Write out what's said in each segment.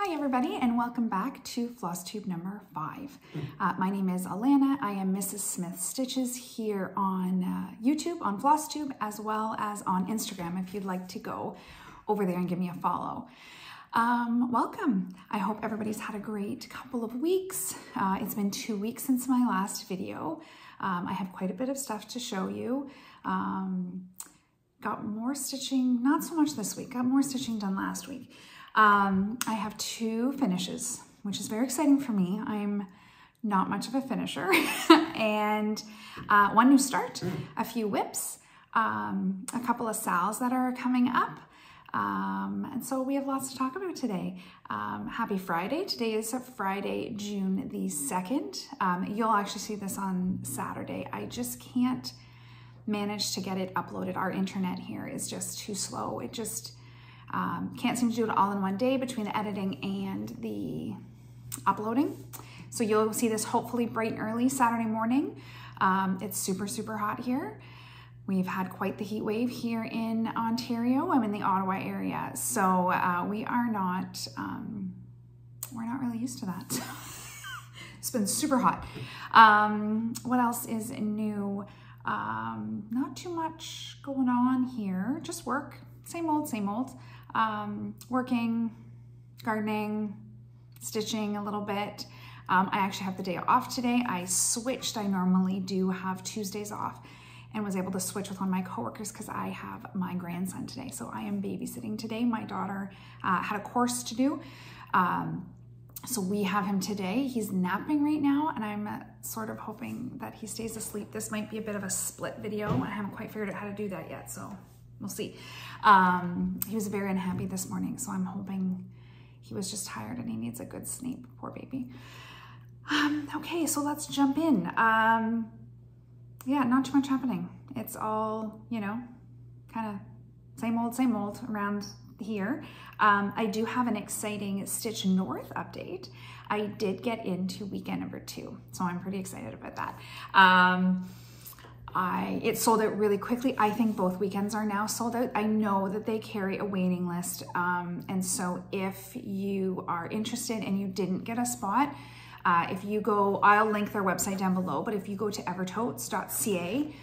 Hi everybody, and welcome back to Flosstube number 5. My name is Alana. I am Mrs. Smith Stitches here on YouTube, on Flosstube, as well as on Instagram if you'd like to go over there and give me a follow. Welcome. I hope everybody's had a great couple of weeks. It's been 2 weeks since my last video. I have quite a bit of stuff to show you. Got more stitching, not so much this week, got more stitching done last week. I have 2 finishes, which is very exciting for me. I'm not much of a finisher. And one new start, a few whips, a couple of sals that are coming up. And so we have lots to talk about today. Happy Friday. Today is Friday, June the 2nd. You'll actually see this on Saturday. I just can't manage to get it uploaded. Our internet here is just too slow. It just can't seem to do it all in one day between the editing and the uploading. So you'll see this hopefully bright and early Saturday morning. It's super, super hot here. We've had quite the heat wave here in Ontario. I'm in the Ottawa area. So we are not, we're not really used to that. It's been super hot. What else is new? Not too much going on here, just work. Same old, same old. Working, gardening, stitching a little bit. I actually have the day off today. I switched. I normally do have Tuesdays off and was able to switch with one of my coworkers because I have my grandson today. So I am babysitting today. My daughter had a course to do. So we have him today. He's napping right now, and I'm sort of hoping that he stays asleep. This might be a bit of a split video. I haven't quite figured out how to do that yet, so we'll see. He was very unhappy this morning, so I'm hoping he was just tired and he needs a good sleep. Poor baby. Okay, so let's jump in. Yeah, not too much happening. It's all, you know, kind of same old around here. I do have an exciting Stitch North update. I did get into weekend number 2, so I'm pretty excited about that. It sold out really quickly. I think both weekends are now sold out. I know that they carry a waiting list. And so if you are interested and you didn't get a spot, if you go, I'll link their website down below, but if you go to evertotes.ca,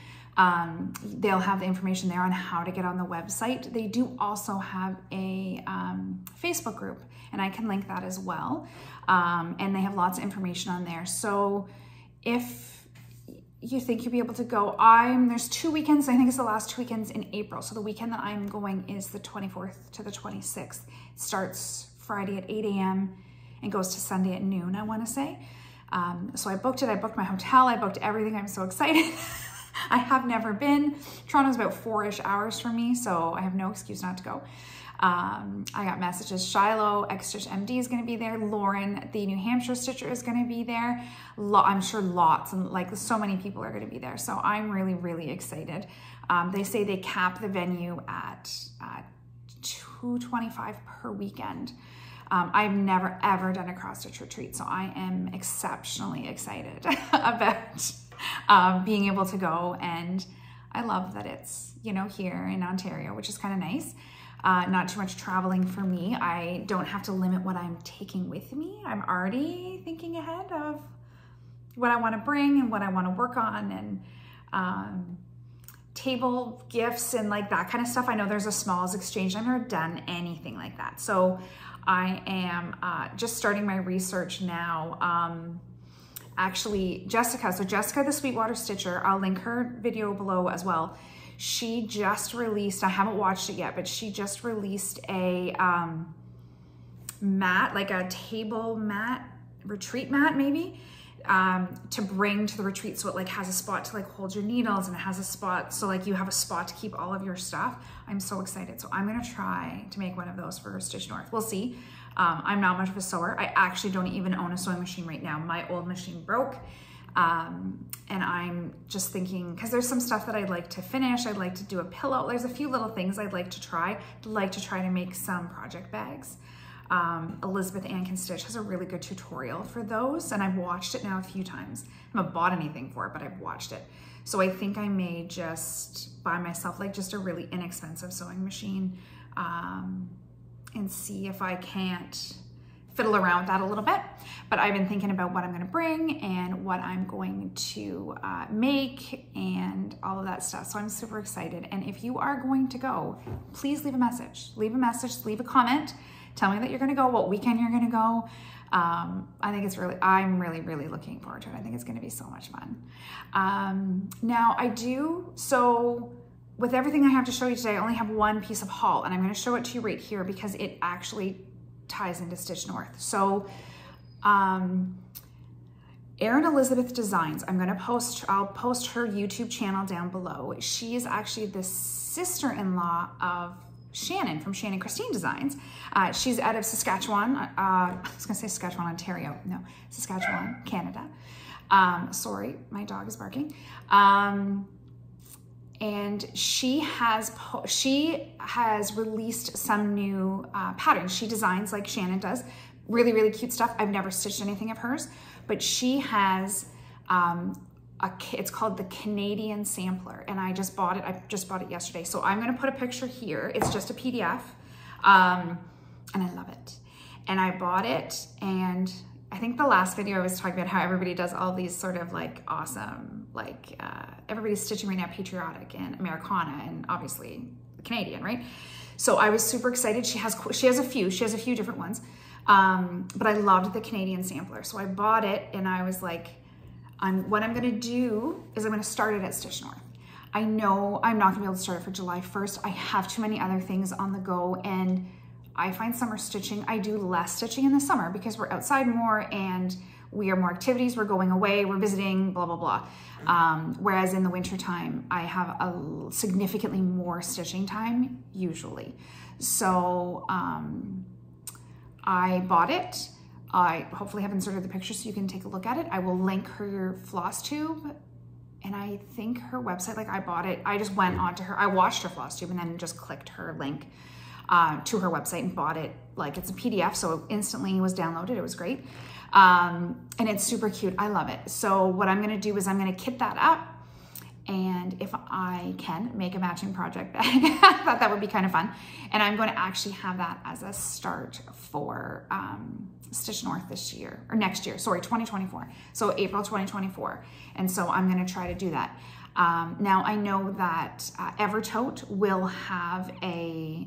they'll have the information there on how to get on the website. They do also have a Facebook group, and I can link that as well. And they have lots of information on there. So if you think you'll be able to go, there's 2 weekends, I think it's the last 2 weekends in April. So the weekend that I'm going is the 24th to the 26th. It starts Friday at 8 a.m. and goes to Sunday at noon, I want to say. So I booked it, I booked my hotel, I booked everything. I'm so excited. I have never been. Toronto's about 4-ish hours from me, so I have no excuse not to go. I got messages. Shiloh, X-Stitch MD is going to be there. Lauren, the New Hampshire Stitcher, is going to be there. I'm sure lots, and like so many people are going to be there. So I'm really, really excited. They say they cap the venue at $225 per weekend. I've never ever done a cross-stitch retreat, so I am exceptionally excited about being able to go. And I love that it's, you know, here in Ontario, which is kind of nice. Not too much traveling for me. I don't have to limit what I'm taking with me. I'm already thinking ahead of what I want to bring and what I want to work on, and table gifts and like that kind of stuff. I know there's a smalls exchange. I've never done anything like that. So I am just starting my research now. Actually, Jessica, so Jessica the Sweetwater Stitcher, I'll link her video below as well. She just released, I haven't watched it yet, but she just released a mat, like a table mat, retreat mat maybe, to bring to the retreat. So it like has a spot to like hold your needles, and it has a spot, so like you have a spot to keep all of your stuff. I'm so excited. So I'm gonna try to make one of those for Stitch North. We'll see. I'm not much of a sewer. I actually don't even own a sewing machine right now. My old machine broke. And I'm just thinking, because there's some stuff that I'd like to finish. I'd like to do a pillow. There's a few little things I'd like to try. I'd like to try to make some project bags. Elizabeth Ann Can Stitch has a really good tutorial for those, and I've watched it now a few times. I haven't bought anything for it, but I've watched it. So I think I may just buy myself like just a really inexpensive sewing machine, and see if I can't fiddle around with that a little bit, but I've been thinking about what I'm going to bring and what I'm going to make and all of that stuff. So I'm super excited. And if you are going to go, please leave a message, leave a comment. Tell me that you're going to go, what weekend you're going to go. I think it's I'm really looking forward to it. I think it's going to be so much fun. Now so with everything I have to show you today, I only have one piece of haul, and I'm going to show it to you right here because it actually ties into Stitch North. So, Erin Elizabeth Designs, I'll post her YouTube channel down below. She is actually the sister-in-law of Shannon from Shannon Christine Designs. She's out of Saskatchewan. I was gonna say Saskatchewan, Ontario. No, Saskatchewan, Canada. Sorry, my dog is barking. And she has released some new patterns. She designs like Shannon does, really cute stuff. I've never stitched anything of hers, but she has it's called the Canadian Sampler, and I just bought it yesterday. So I'm gonna put a picture here. It's just a PDF, and I love it. And I bought it, and I think the last video I was talking about how everybody does all these sort of like awesome, like everybody's stitching right now patriotic and Americana and obviously Canadian, right? So I was super excited. She has a few different ones, but I loved the Canadian Sampler. So I bought it, and I was like, what I'm gonna do is I'm gonna start it at Stitch North. I know I'm not gonna be able to start it for July 1st. I have too many other things on the go, and I find summer stitching, I do less stitching in the summer because we're outside more and we are more activities, we're going away, we're visiting, blah, blah, blah. Whereas in the wintertime, I have a significantly more stitching time, usually. So I bought it. I hopefully have inserted the picture so you can take a look at it. I will link her Flosstube, and I think her website, like I bought it, I just went onto her, I watched her Flosstube and then just clicked her link to her website and bought it. Like it's a PDF, so instantly was downloaded. It was great. And it's super cute. I love it. So what I'm gonna do is I'm gonna kit that up, and if I can make a matching project bag, I thought that would be kind of fun. And I'm going to actually have that as a start for Stitch North this year, or next year, sorry, 2024. So April 2024. And so I'm gonna try to do that. Now I know that Evertote will have a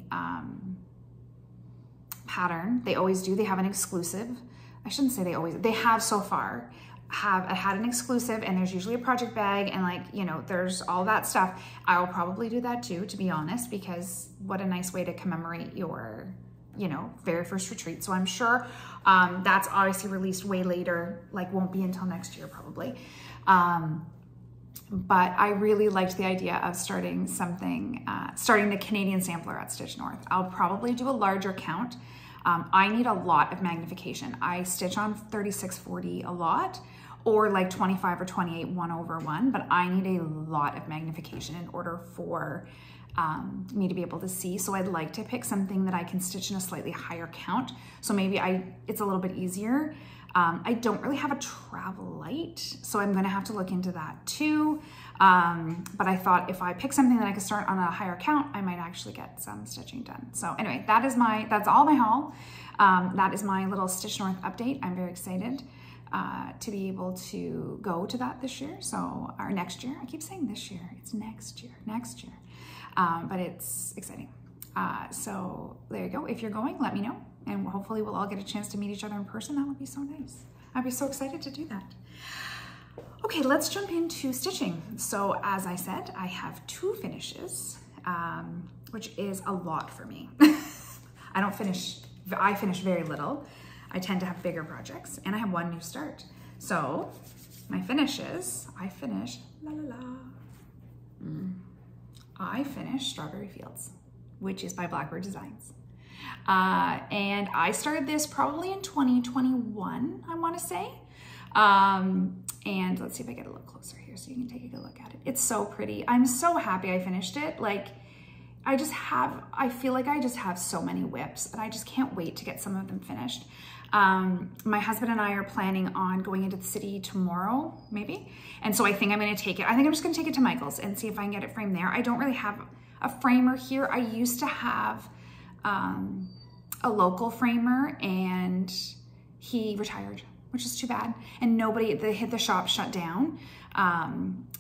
pattern. They always do. They have an exclusive. I shouldn't say they have so far had an exclusive, and there's usually a project bag, and like, you know, there's all that stuff. I will probably do that too, to be honest, because what a nice way to commemorate your, you know, very first retreat. So I'm sure that's obviously released way later, like won't be until next year probably. But I really liked the idea of starting something, starting the Canadian Sampler at Stitch North. I'll probably do a larger count. I need a lot of magnification. I stitch on 3640 a lot, or like 25 or 28 1/1, but I need a lot of magnification in order for me to be able to see. So I'd like to pick something that I can stitch in a slightly higher count. So maybe it's a little bit easier. I don't really have a travel light, so I'm gonna have to look into that too. But I thought if I pick something that I could start on a higher count, I might actually get some stitching done. So anyway, that's all my haul. That is my little Stitch North update. I'm very excited to be able to go to that this year. So, or next year. I keep saying this year. It's next year. But it's exciting. So there you go. If you're going, let me know. And hopefully we'll all get a chance to meet each other in person. That would be so nice. I'd be so excited to do that. Okay, let's jump into stitching. So as I said, I have 2 finishes, which is a lot for me. I finish very little. I tend to have bigger projects, and I have 1 new start. So my finishes, I finished Strawberry Fields, which is by Blackbird Designs. And I started this probably in 2021, I want to say. And let's see if I get a little closer here so you can take a good look at it. It's so pretty. I'm so happy I finished it. Like, I feel like I just have so many whips, and I just can't wait to get some of them finished. My husband and I are planning on going into the city tomorrow, maybe. And so I think I'm going to take it. I think I'm just going to take it to Michael's and see if I can get it framed there. I don't really have a framer here. I used to have a local framer, and he retired, which is too bad. And the shop shut down.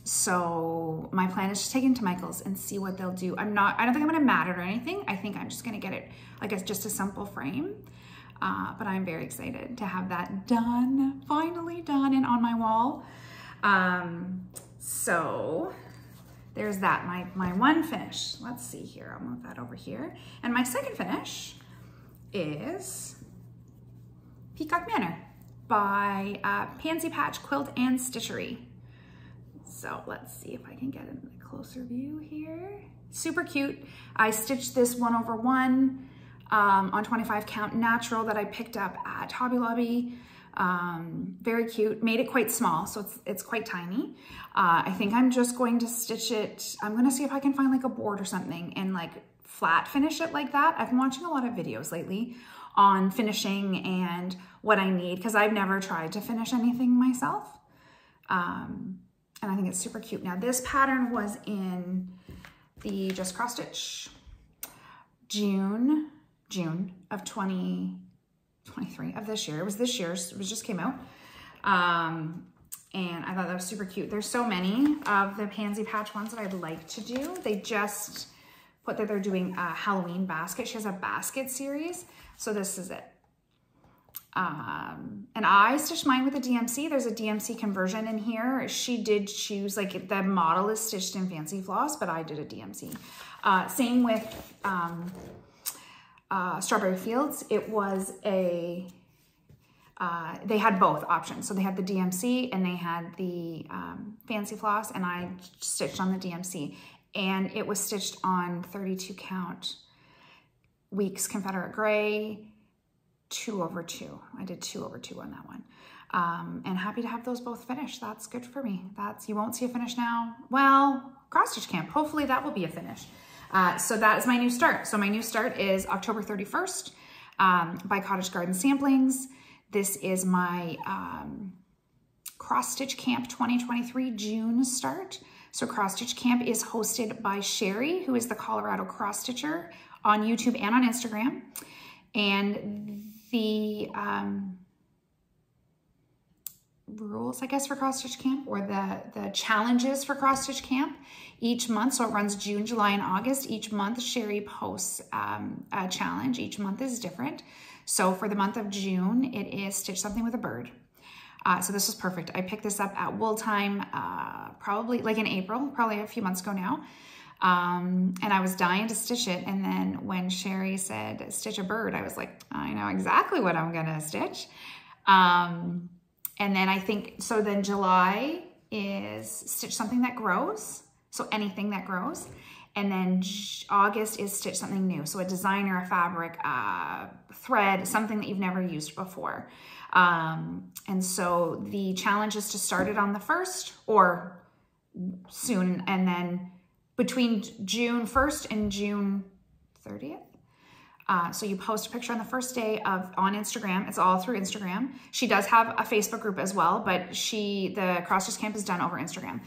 So my plan is to take him to Michael's and see what they'll do. I don't think I'm gonna mat it or anything. I think I'm just gonna get it like just a simple frame. But I'm very excited to have that done, finally done and on my wall. So there's that, my one finish. Let's see here, I'll move that over here. And my second finish is Peacock Manor by Pansy Patch Quilt and Stitchery. So let's see if I can get a closer view here. Super cute. I stitched this 1/1 on 25 count natural that I picked up at Hobby Lobby. Very cute. Made it quite small, so it's quite tiny. I think I'm just going to stitch it. I'm gonna see if I can find like a board or something and like flat finish it like that. I've been watching a lot of videos lately on finishing and what I need, because I've never tried to finish anything myself. And I think it's super cute. Now this pattern was in the Just Cross Stitch June of 2023 of this year. It was this year's, it just came out. And I thought that was super cute. There's so many of the Pansy Patch ones that I'd like to do. They just put that they're doing a Halloween basket. She has a basket series. So this is it. And I stitched mine with a DMC. There's a DMC conversion in here. She did choose, like the model is stitched in Fancy Floss, but I did a DMC. Same with Strawberry Fields. It was a, they had both options. So they had the DMC and they had the Fancy Floss, and I stitched on the DMC. And it was stitched on 32 count Weeks Confederate Gray, 2/2. I did 2/2 on that one. And happy to have those both finished. That's good for me. You won't see a finish now. Well, Cross Stitch Camp, hopefully that will be a finish. So that is my new start. So my new start is October 31st by Cottage Garden Samplings. This is my Cross Stitch Camp 2023 June start. So Cross Stitch Camp is hosted by Sherry, who is the Colorado Cross Stitcher on YouTube and on Instagram. And the rules, I guess, for Cross Stitch Camp, or the challenges for Cross Stitch Camp each month. So it runs June, July, and August. Each month, Sherry posts a challenge. Each month is different. So for the month of June, it is Stitch Something with a Bird. So this was perfect. I picked this up at Wool Time, probably like in April, probably a few months ago now. And I was dying to stitch it. And then when Sherry said, stitch a bird, I was like, I know exactly what I'm gonna stitch. And then I think, so then July is Stitch Something That Grows. So anything that grows. And then August is Stitch Something New. So a designer, a fabric, thread, something that you've never used before. And so the challenge is to start it on the 1st or soon. And then between June 1st and June 30th. So you post a picture on the first day on Instagram. It's all through Instagram. She does have a Facebook group as well, but the Cross Stitch Camp is done over Instagram.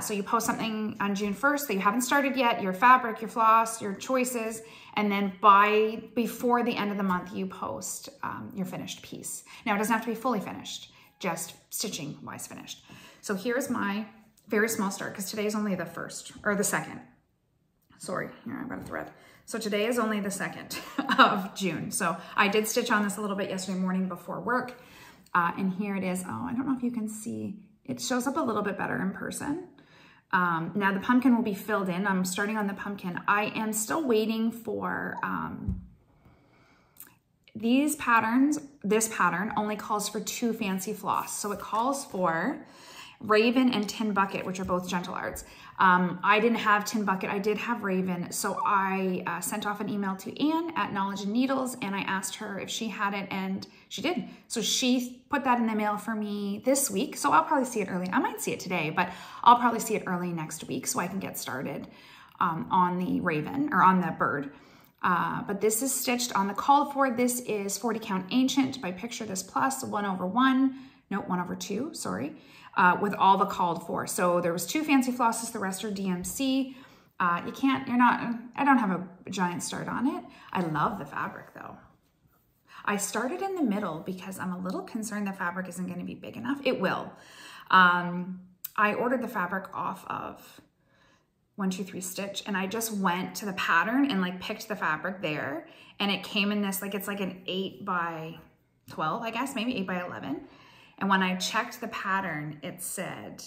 So you post something on June 1st that you haven't started yet, your fabric, your floss, your choices, and then before the end of the month, you post your finished piece. Now, it doesn't have to be fully finished, just stitching-wise finished. So here's my very small start, because today is only the 1st, or the 2nd. Sorry, here, I've got a thread. So today is only the 2nd of June. So I did stitch on this a little bit yesterday morning before work. And here it is. Oh, I don't know if you can see. It shows up a little bit better in person. Now the pumpkin will be filled in. I'm starting on the pumpkin. I am still waiting for these patterns. This pattern only calls for 2 fancy floss. So it calls for Raven and Tin Bucket, which are both Gentle Arts. I didn't have Tin Bucket, I did have Raven, so I sent off an email to Anne at Knowledge and Needles, and I asked her if she had it, and she did. So she put that in the mail for me this week, so I'll probably see it early. I might see it today, but I'll probably see it early next week so I can get started on the Raven, or on the bird. But this is stitched on the call for. This is 40 count Ancient by Picture This Plus, 1/1, no, 1/2, sorry. With all the called for. So there was 2 fancy flosses, the rest are DMC. I don't have a giant start on it. I love the fabric though. I started in the middle because I'm a little concerned the fabric isn't going to be big enough. It will. I ordered the fabric off of 123 Stitch, and I just went to the pattern and like picked the fabric there, and it came in this, like, it's like an 8 by 12, I guess, maybe 8 by 11. And when I checked the pattern, it said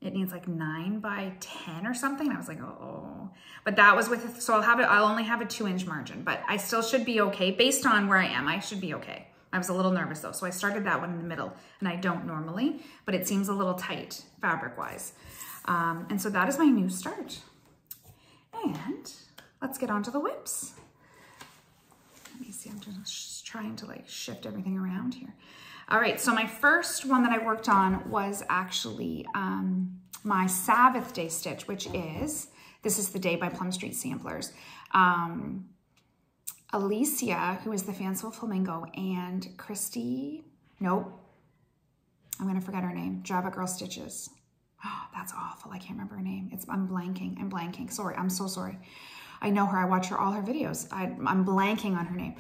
it needs like 9 by 10 or something. I was like, oh, but that was with, so I'll only have a 2-inch margin, but I still should be okay. Based on where I am, I should be okay. I was a little nervous though. So I started that one in the middle, and I don't normally, but it seems a little tight fabric wise. And so that is my new start. And let's get on to the whips. Let me see, I'm just trying to like shift everything around here. All right, so my first one that I worked on was actually my Sabbath Day stitch, which is, this is the Day by Plum Street Samplers. Alicia, who is the Fanciful Flamingo, and Christy, nope, I'm gonna forget her name, Java Girl Stitches. Oh, that's awful, I can't remember her name. I'm blanking, sorry, I'm so sorry. I know her, I watch all her videos. I'm blanking on her name.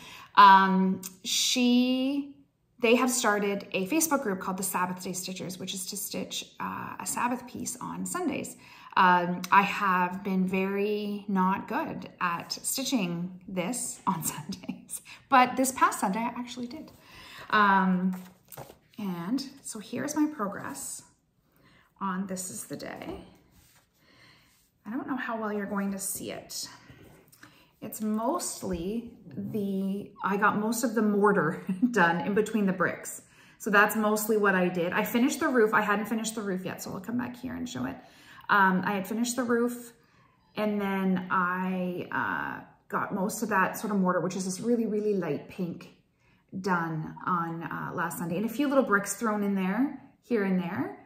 They have started a Facebook group called the Sabbath Day Stitchers, which is to stitch a Sabbath piece on Sundays. I have been very not good at stitching this on Sundays, but this past Sunday I actually did. And so here's my progress on This Is the Day. I don't know how well you're going to see it. It's mostly I got most of the mortar done in between the bricks. So that's mostly what I did. I finished the roof. I hadn't finished the roof yet, so I'll come back here and show it. I had finished the roof, and then I got most of that sort of mortar, which is this really, really light pink, done on last Sunday. And a few little bricks thrown in there, here and there.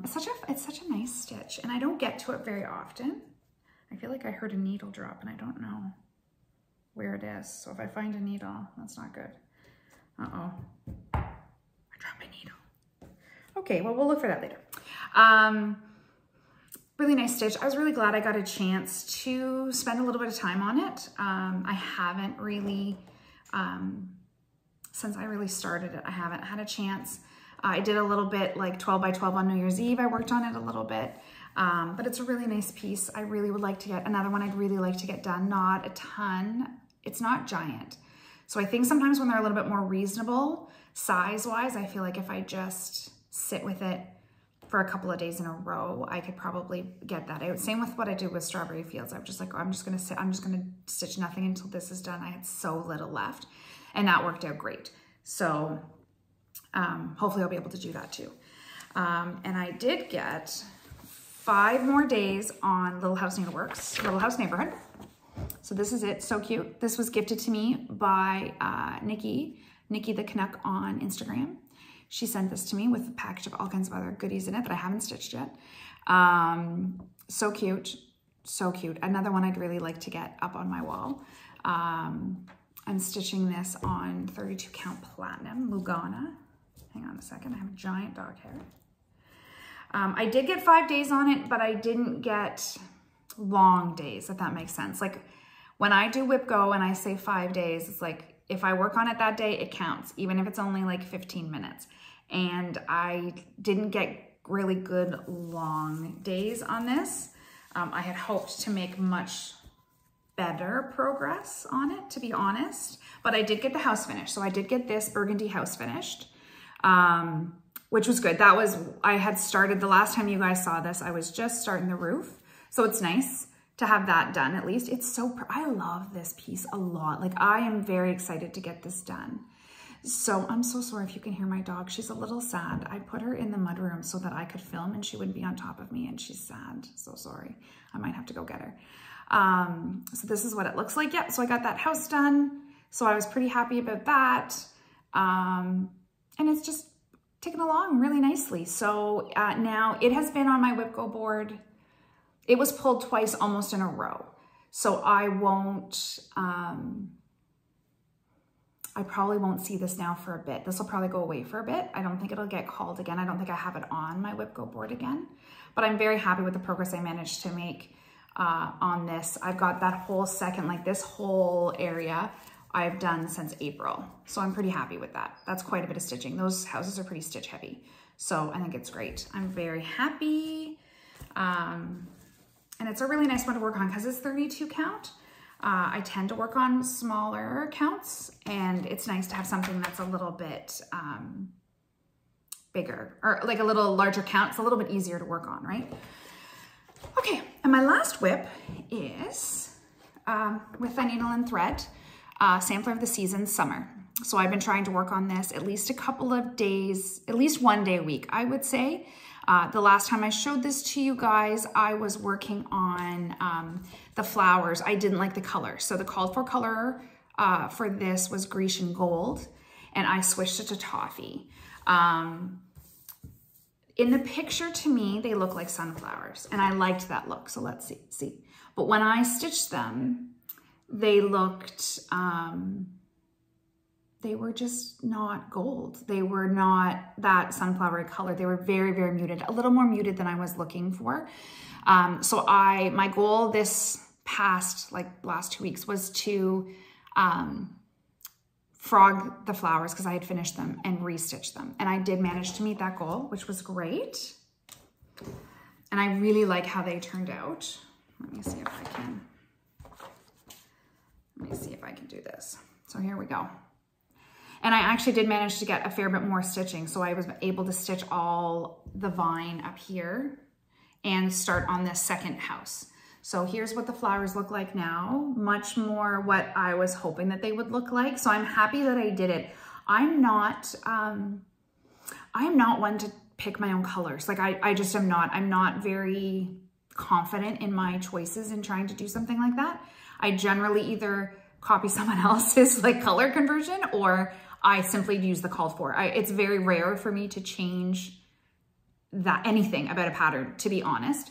It's such a nice stitch, and I don't get to it very often. I feel like I heard a needle drop, and I don't know where it is. So if I find a needle, that's not good. Uh-oh, I dropped my needle. Okay, well, we'll look for that later. Really nice stitch. I was really glad I got a chance to spend a little bit of time on it. I haven't really, since I really started it, I haven't had a chance. I did a little bit like 12 by 12 on New Year's Eve. I worked on it a little bit. But it's a really nice piece. I really would like to get another one. I'd really like to get done. Not a ton. It's not giant. So I think sometimes when they're a little bit more reasonable size-wise, I feel like if I just sit with it for a couple of days in a row, I could probably get that out. Same with what I did with Strawberry Fields. I'm just like, oh, I'm just going to stitch nothing until this is done. I had so little left, and that worked out great. So hopefully I'll be able to do that too. And I did get 5 more days on Little House Needleworks, Little House Neighborhood. So this is it, so cute. This was gifted to me by Nikki the Canuck on Instagram. She sent this to me with a package of all kinds of other goodies in it that I haven't stitched yet. So cute, so cute. Another one I'd really like to get up on my wall. I'm stitching this on 32 count platinum, Lugana. Hang on a second, I have a giant dog hair. I did get 5 days on it, but I didn't get long days, if that makes sense. Like when I do Whip Go and I say 5 days, it's like, if I work on it that day, it counts, even if it's only like 15 minutes. And I didn't get really good long days on this. I had hoped to make much better progress on it, to be honest, but I did get the house finished. So I did get this burgundy house finished. Which was good. That was, I had started, the last time you guys saw this, I was just starting the roof. So it's nice to have that done at least. It's so, I love this piece a lot. Like I am very excited to get this done. So I'm so sorry if you can hear my dog. She's a little sad. I put her in the mudroom so that I could film and she wouldn't be on top of me, and she's sad. So sorry. I might have to go get her. So this is what it looks like. Yep. So I got that house done. So I was pretty happy about that. And it's just taken along really nicely. So now it has been on my Whip Go board. It was pulled twice almost in a row. So I won't, I probably won't see this now for a bit. This will probably go away for a bit. I don't think it'll get called again. I don't think I have it on my Whip Go board again, but I'm very happy with the progress I managed to make on this. I've got that whole second, like this whole area I've done since April. So I'm pretty happy with that. That's quite a bit of stitching. Those houses are pretty stitch heavy. So I think it's great. I'm very happy. And it's a really nice one to work on because it's 32 count. I tend to work on smaller counts, and it's nice to have something that's a little bit bigger, or like a little larger count. It's a little bit easier to work on, right? Okay, and my last WIP is with a needle and thread, sampler of the season, summer. So I've been trying to work on this at least a couple of days, at least one day a week, I would say. The last time I showed this to you guys, I was working on the flowers. I didn't like the color. So the called for color for this was Grecian Gold, and I switched it to Toffee. In the picture, to me, they look like sunflowers, and I liked that look. So let's see. But when I stitched them, they looked, they were just not gold. They were not that sunflowery color. They were very, very muted, a little more muted than I was looking for. So my goal this past, like last 2 weeks, was to frog the flowers because I had finished them and restitch them. And I did manage to meet that goal, which was great. And I really like how they turned out. Let me see if I can do this. So here we go. And I actually did manage to get a fair bit more stitching. So I was able to stitch all the vine up here and start on this second house. So here's what the flowers look like now, much more what I was hoping that they would look like. So I'm happy that I did it. I'm not one to pick my own colors. Like I just am not. I'm not very confident in my choices in trying to do something like that. I generally either copy someone else's like color conversion, or I simply use the called for. It's very rare for me to change anything about a pattern, to be honest.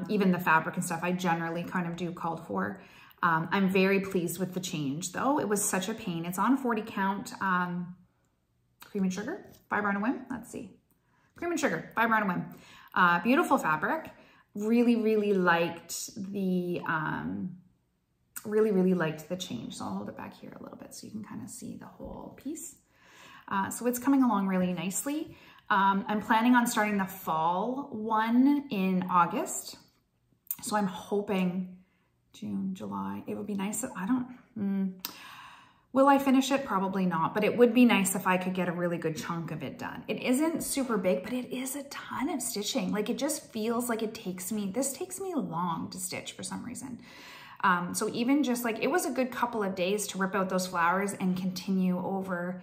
Even the fabric and stuff, I generally kind of do called for. I'm very pleased with the change though. It was such a pain. It's on 40 count, cream and sugar, fiber on a whim. Let's see. Cream and sugar, fiber on a whim. Beautiful fabric. Really, really liked the, really liked the change. So I'll hold it back here a little bit so you can kind of see the whole piece. So it's coming along really nicely. I'm planning on starting the fall one in August. So I'm hoping June, July, it would be nice. Will I finish it? Probably not, but it would be nice if I could get a really good chunk of it done. It isn't super big, but it is a ton of stitching. Like it just feels like this takes me long to stitch for some reason. So even just like, it was a good couple of days to rip out those flowers and continue over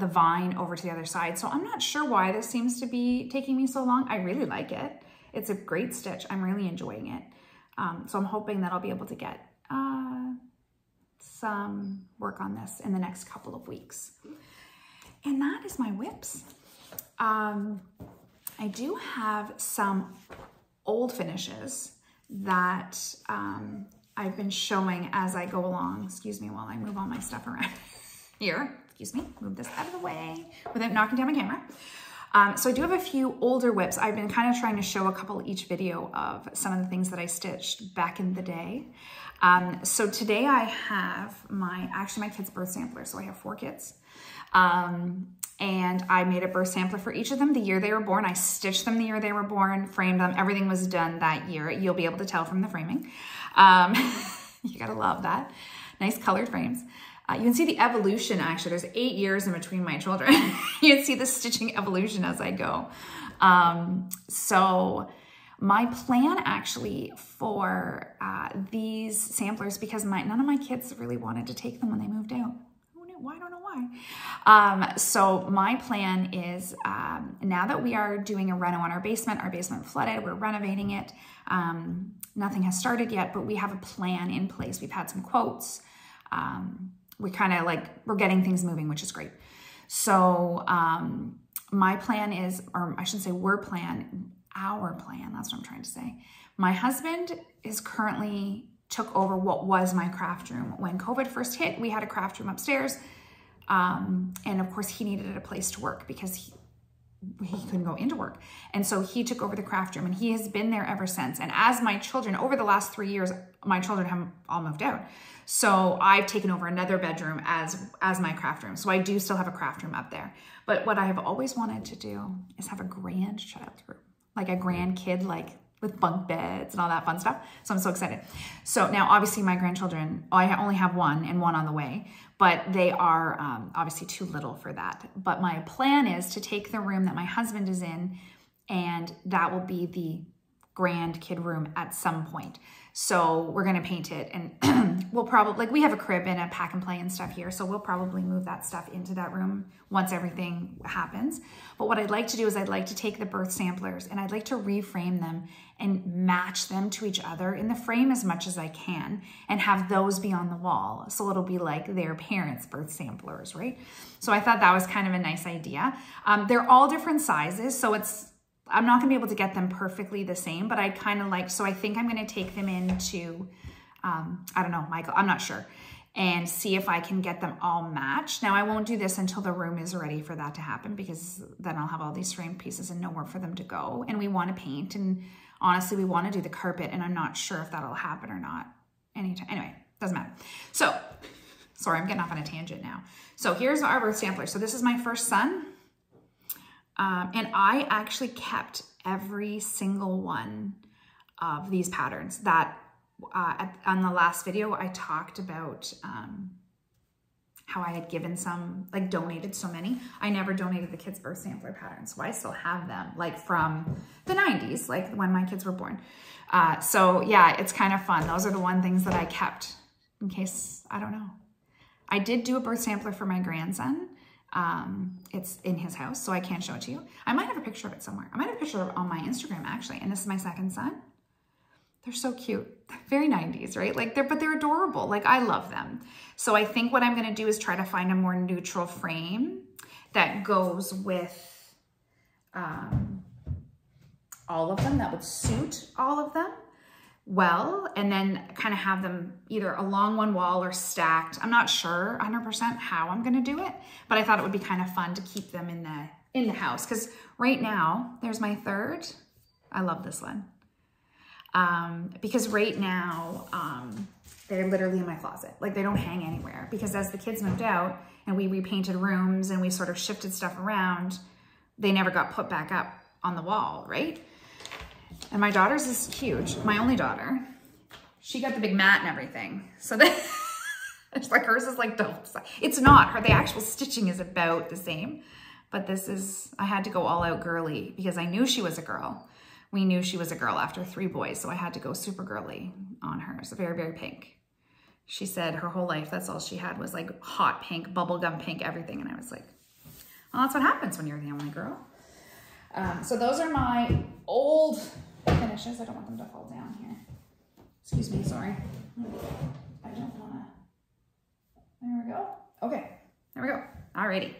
the vine over to the other side. So I'm not sure why this seems to be taking me so long. I really like it. It's a great stitch. I'm really enjoying it. So I'm hoping that I'll be able to get some work on this in the next couple of weeks. And that is my WIPs. I do have some old finishes that I've been showing as I go along. Excuse me while I move all my stuff around here. Excuse me, move this out of the way without knocking down my camera. So I do have a few older WIPs. I've been kind of trying to show a couple each video of some of the things that I stitched back in the day. So today I have actually my kids' birth sampler. So I have 4 kids. And I made a birth sampler for each of them the year they were born. I stitched them the year they were born, framed them. Everything was done that year. You'll be able to tell from the framing. You gotta love that. Nice colored frames. You can see the evolution, actually. There's 8 years in between my children. You can see the stitching evolution as I go. So my plan actually for these samplers, because none of my kids really wanted to take them when they moved out. I don't know why. So my plan is, now that we are doing a reno on our basement flooded, we're renovating it. Nothing has started yet, but we have a plan in place. We've had some quotes. We're getting things moving, which is great. So my plan is, or I shouldn't say our plan, that's what I'm trying to say. My husband is currently took over what was my craft room. When COVID first hit, we had a craft room upstairs. And of course he needed a place to work because he couldn't go into work. And so he took over the craft room and he has been there ever since. And as my children, over the last 3 years, my children have all moved out. So I've taken over another bedroom as my craft room. So I do still have a craft room up there. But what I have always wanted to do is have a grandchild room, like a grandkid, like with bunk beds and all that fun stuff. So I'm so excited. So now obviously my grandchildren, I only have one and one on the way, but they are obviously too little for that. But my plan is to take the room that my husband is in, and that will be the grandkid room at some point. So we're going to paint it, and we'll probably, like, we have a crib and a pack and play and stuff here. So we'll probably move that stuff into that room once everything happens. But what I'd like to do is I'd like to take the birth samplers and I'd like to reframe them and match them to each other in the frame as much as I can and have those be on the wall. So it'll be like their parents' birth samplers, right? So I thought that was kind of a nice idea. They're all different sizes. So I'm not gonna be able to get them perfectly the same, but I kind of like, so I think I'm gonna take them into, I don't know, Michael, I'm not sure, and see if I can get them all matched. Now I won't do this until the room is ready for that to happen, because then I'll have all these framed pieces and nowhere for them to go. And we wanna paint, and honestly, we wanna do the carpet, and I'm not sure if that'll happen or not anytime. Anyway, doesn't matter. So, sorry, I'm getting off on a tangent now. So here's our birth sampler. So this is my first son. And I actually kept every single one of these patterns that on the last video, I talked about how I had given some, like donated so many. I never donated the kids' birth sampler patterns. So I still have them, like from the 90s, like when my kids were born. So yeah, it's kind of fun. Those are the things that I kept in case, I don't know. I did do a birth sampler for my grandson. It's in his house, so I can't show it to you. I might have a picture of it somewhere. I might have a picture of it on my Instagram, actually. And this is my second son. They're so cute. Very 90s, right? Like but they're adorable. Like, I love them. So I think what I'm going to do is try to find a more neutral frame that goes with all of them, that would suit all of them well, and then kind of have them either along one wall or stacked. I'm not sure 100% how I'm going to do it, but I thought it would be kind of fun to keep them in the house, because right now there's my third. I love this one because right now they're literally in my closet. Like, they don't hang anywhere, because as the kids moved out and we repainted rooms and we sort of shifted stuff around, they never got put back up on the wall, right? And my daughter's is huge. My only daughter, she got the big mat and everything. So that it's like, hers is like double size. It's not. The actual stitching is about the same, but this is, I had to go all out girly because I knew she was a girl. We knew she was a girl after 3 boys, so I had to go super girly on her. So very, very pink. She said her whole life, that's all she had was like hot pink, bubblegum pink, everything. And I was like, well, that's what happens when you're the only girl. So those are my old finishes. I don't want them to fall down here. Excuse me, sorry. I don't want to. There we go. Okay, there we go. Alrighty.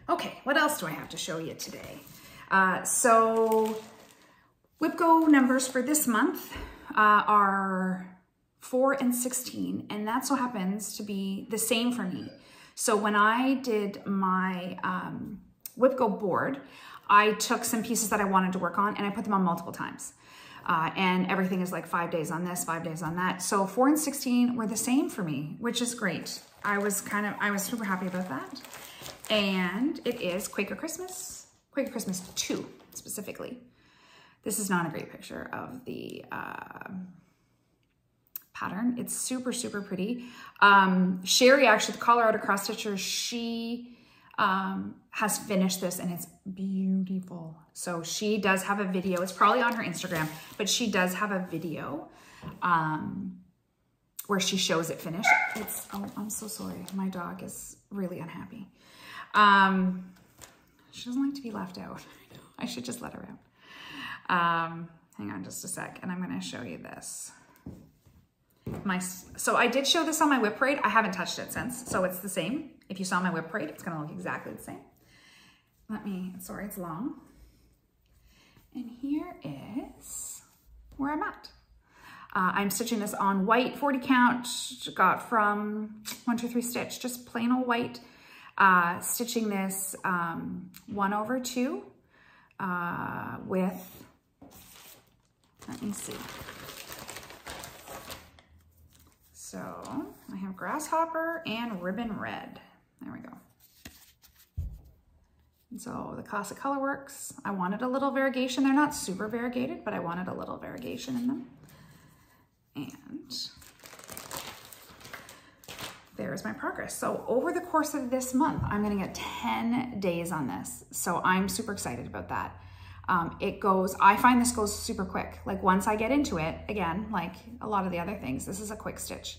Okay, what else do I have to show you today? So WIPGO numbers for this month are 4 and 16, and that so happens to be the same for me. So when I did my WIPGO board, I took some pieces that I wanted to work on and I put them on multiple times. And everything is like 5 days on this, 5 days on that. So 4 and 16 were the same for me, which is great. I was super happy about that. And it is Quaker Christmas 2 specifically. This is not a great picture of the pattern. It's super, super pretty. Sherry, actually, the Colorado cross stitcher, she has finished this and it's beautiful. So she does have a video. It's probably on her Instagram, but she does have a video where she shows it finished. It's, oh, I'm so sorry. My dog is really unhappy. She doesn't like to be left out. I should just let her out. Hang on just a sec, and I'm going to show you this. So I did show this on my whip parade. I haven't touched it since, so it's the same. If you saw my whip parade, it's going to look exactly the same. Sorry, it's long. And here is where I'm at. I'm stitching this on white 40 count, got from 1, 2, 3 stitch, just plain old white. Stitching this 1/2 with, let me see. So I have Grasshopper and Ribbon Red. There we go. And so the Classic Colorworks, I wanted a little variegation. They're not super variegated, but I wanted a little variegation in them. And there's my progress. So over the course of this month, I'm gonna get 10 days on this. So I'm super excited about that. I find this goes super quick. Like once I get into it, again, like a lot of the other things, this is a quick stitch.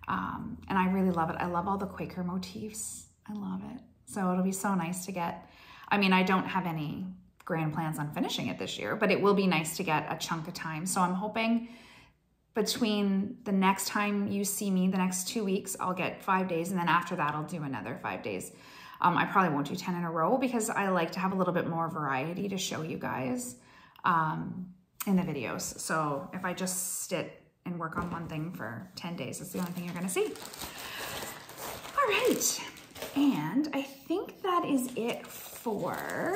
And I really love it. I love all the Quaker motifs. I love it. So it'll be so nice to get, I mean, I don't have any grand plans on finishing it this year, but it will be nice to get a chunk of time. So I'm hoping between the next time you see me, the next 2 weeks, I'll get 5 days. And then after that, I'll do another 5 days. I probably won't do 10 in a row because I like to have a little bit more variety to show you guys in the videos. So if I just sit and work on one thing for 10 days, that's the only thing you're gonna see. All right, and I think that is it for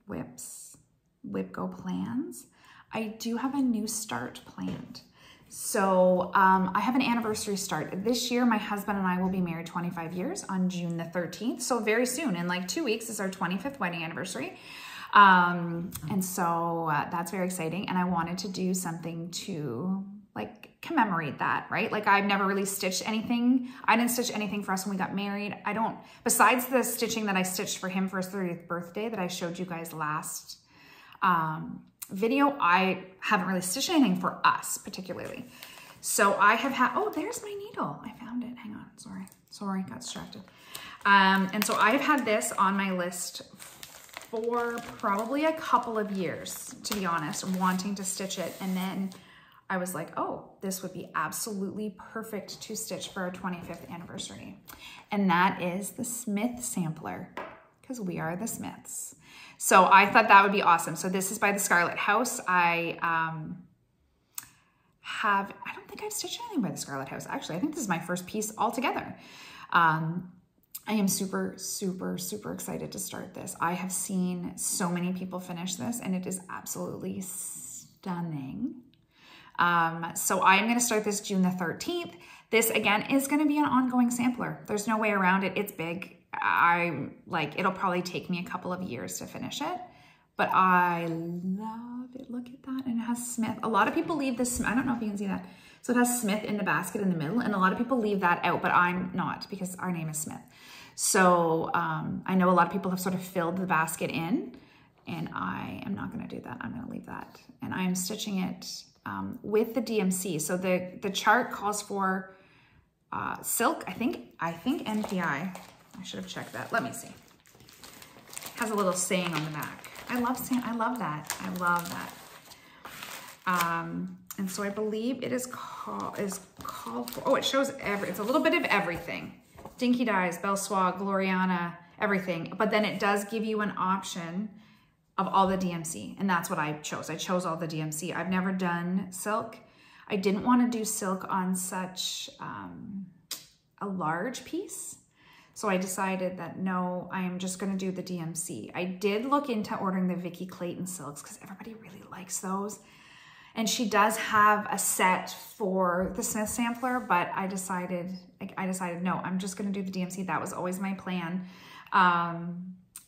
Whip Go plans. I do have a new start planned. So I have an anniversary start. This year, my husband and I will be married 25 years on June the 13th. So very soon, in like 2 weeks, is our 25th wedding anniversary. And so that's very exciting. And I wanted to do something to like commemorate that, right? Like I've never really stitched anything. I didn't stitch anything for us when we got married. Besides the stitching that I stitched for him for his 30th birthday that I showed you guys last video, I haven't really stitched anything for us particularly. So I have had, oh, there's my needle. I found it. Hang on. Sorry, got distracted. And so I have had this on my list for probably a couple of years, to be honest, wanting to stitch it. And then I was like, oh, this would be absolutely perfect to stitch for our 25th anniversary. And that is the Smith sampler, because we are the Smiths. So I thought that would be awesome. So this is by the Scarlet House. I don't think I've stitched anything by the Scarlet House. Actually, I think this is my first piece altogether. I am super, super, super excited to start this. I have seen so many people finish this and it is absolutely stunning. So I am going to start this June the 13th. This again is going to be an ongoing sampler. There's no way around it. It's big. It'll probably take me a couple of years to finish it, but I love it. Look at that. And it has Smith. A lot of people leave this, I don't know if you can see that. So it has Smith in the basket in the middle, and a lot of people leave that out, but I'm not, because our name is Smith. So I know a lot of people have sort of filled the basket in, and I am not going to do that. I'm going to leave that. And I am stitching it with the DMC. So the chart calls for silk, I think NPI. I should have checked that. Let me see. It has a little saying on the back. I love that. I love that. And so I believe it is called for, oh, it shows it's a little bit of everything. Dinky Dyes, Belle-Swa, Gloriana, everything. But then it does give you an option of all the DMC. And that's what I chose. I chose all the DMC. I've never done silk. I didn't want to do silk on such a large piece. So I decided that no, I am just going to do the DMC. I did look into ordering the Vicki Clayton silks because everybody really likes those. And she does have a set for the Smith sampler, but I decided no, I'm just going to do the DMC. That was always my plan.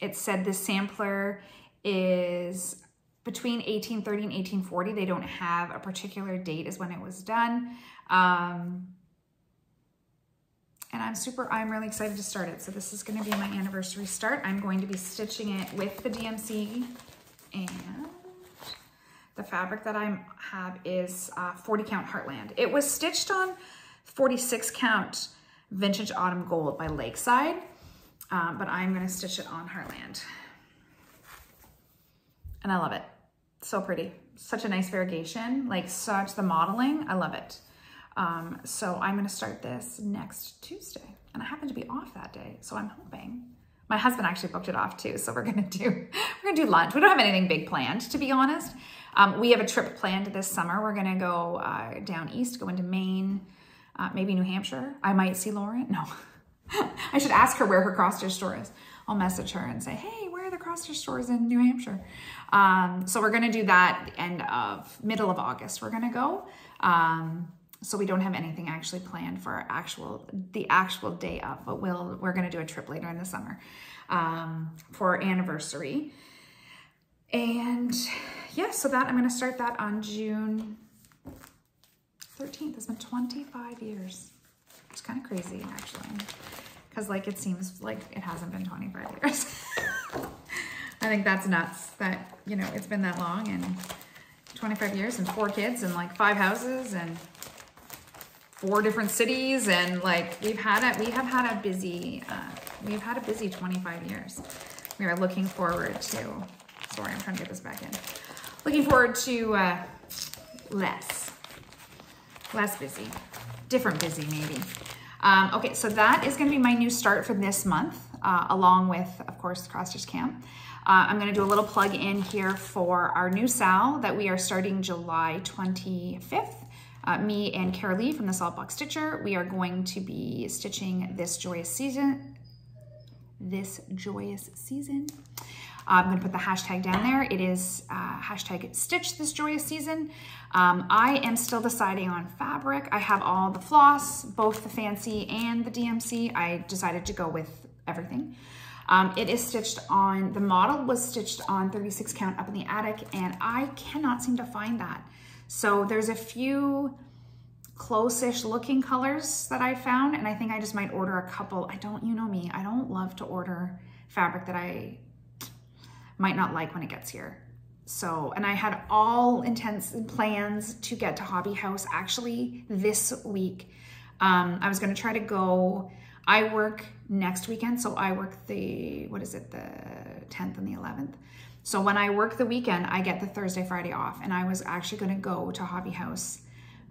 It said this sampler is between 1830 and 1840. They don't have a particular date as when it was done. And I'm really excited to start it. So this is going to be my anniversary start. I'm going to be stitching it with the DMC, and the fabric that I have is 40 count Heartland. It was stitched on 46 count Vintage Autumn Gold by Lakeside, but I'm going to stitch it on Heartland. And I love it. So pretty. Such a nice variegation, like such the modeling. I love it. So I'm going to start this next Tuesday, and I happen to be off that day. So I'm hoping my husband actually booked it off too. So we're going to do lunch. We don't have anything big planned, to be honest. We have a trip planned this summer. We're going to go down east, go into Maine, maybe New Hampshire. I might see Lauren. No, I should ask her where her cross stitch store is. I'll message her and say, hey, where are the cross stitch stores in New Hampshire? So we're gonna do that middle of August. We're gonna go. So we don't have anything actually planned for the actual day of, but we're gonna do a trip later in the summer for our anniversary. And yeah, so that I'm gonna start that on June 13th. It's been 25 years. It's kind of crazy actually, because like it seems like it hasn't been 25 years. I think that's nuts that, you know, it's been that long, and 25 years and 4 kids and like 5 houses and 4 different cities, and like we have had a busy 25 years. We are looking forward to, sorry, I'm trying to get this back in. Looking forward to less busy, different busy maybe. Okay, so that is going to be my new start for this month, along with, of course, Cross Stitch Camp. I'm going to do a little plug in here for our new SAL that we are starting July 25th. Me and Carolee from the Saltbox Stitcher, we are going to be stitching this joyous season. I'm going to put the hashtag down there. It is hashtag stitch this joyous season. I am still deciding on fabric. I have all the floss, both the fancy and the DMC. I decided to go with everything. It is stitched on, the model was stitched on 36 count up in the attic, and I cannot seem to find that. So there's a few close-ish looking colors that I found, and I think I just might order a couple. You know me, I don't love to order fabric that I might not like when it gets here. So, and I had all intents and plans to get to Hobby House actually this week. I was gonna try to go, I work next weekend, so I work the 10th and the 11th. So when I work the weekend, I get the Thursday, Friday off, and I was actually gonna go to Hobby House.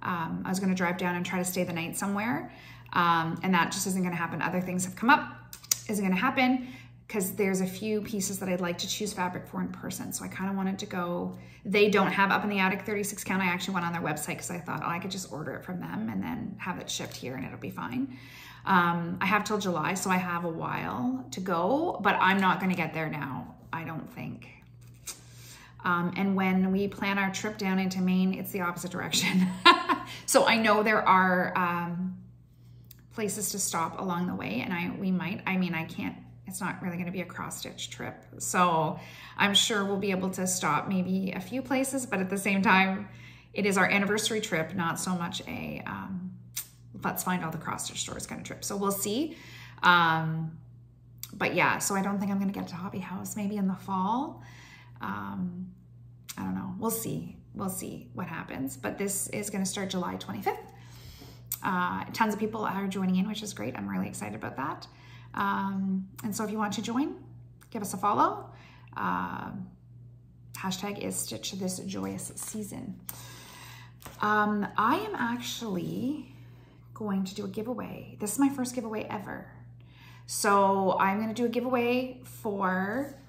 I was gonna drive down and try to stay the night somewhere, and that just isn't gonna happen. Other things have come up, isn't gonna happen, because there's a few pieces that I'd like to choose fabric for in person. So I kind of wanted to go, they don't have up in the attic 36 count. I actually went on their website because I thought, oh, I could just order it from them and then have it shipped here and it'll be fine. I have till July, so I have a while to go, but I'm not gonna get there now, I don't think. And when we plan our trip down into Maine, it's the opposite direction. So I know there are places to stop along the way, and I can't, it's not really gonna be a cross-stitch trip. So I'm sure we'll be able to stop maybe a few places, but at the same time, it is our anniversary trip, not so much a, let's find all the cross-stitch stores kind of trip. So we'll see. But yeah, so I don't think I'm gonna get to Hobby House, maybe in the fall. I don't know, we'll see what happens. But this is gonna start July 25th. Tons of people are joining in, which is great. I'm really excited about that. And so if you want to join, give us a follow. Hashtag is stitch this joyous season. I am actually going to do a giveaway. This is my first giveaway ever. So I'm going to do a giveaway for